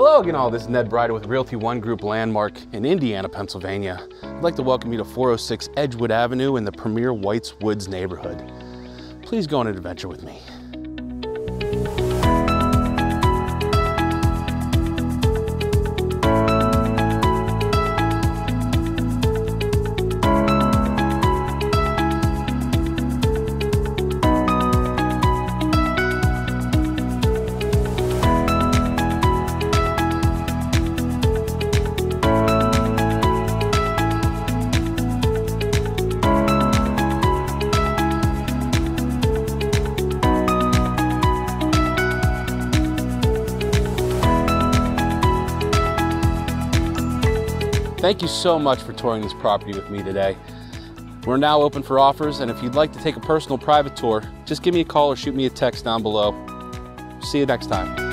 Hello again all, this is Ned Brida with Realty One Group Landmark in Indiana, Pennsylvania. I'd like to welcome you to 406 Edgewood Avenue in the premier Whites Woods neighborhood. Please go on an adventure with me. Thank you so much for touring this property with me today. We're now open for offers, and if you'd like to take a personal private tour, just give me a call or shoot me a text down below. See you next time.